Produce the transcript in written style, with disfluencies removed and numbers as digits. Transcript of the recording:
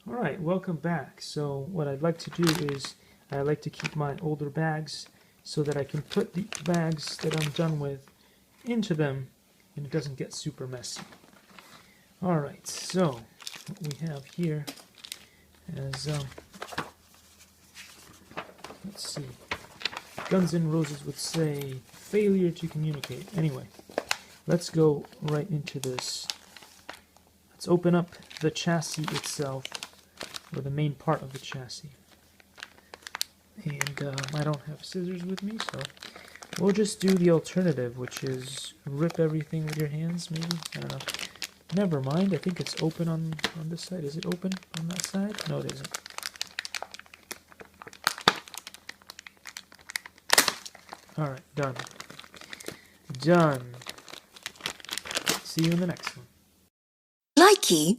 Alright, welcome back. So what I'd like to do is I like to keep my older bags so that I can put the bags that I'm done with into them and it doesn't get super messy. Alright, so what we have here is, let's see, Guns N' Roses would say failure to communicate. Anyway, let's go right into this. Let's open up the chassis itself, or the main part of the chassis. And I don't have scissors with me, so we'll just do the alternative, which is rip everything with your hands, maybe? I don't know. Never mind, I think it's open on this side. Is it open on that side? No, it isn't. Alright, done. Done. See you in the next one. Likey.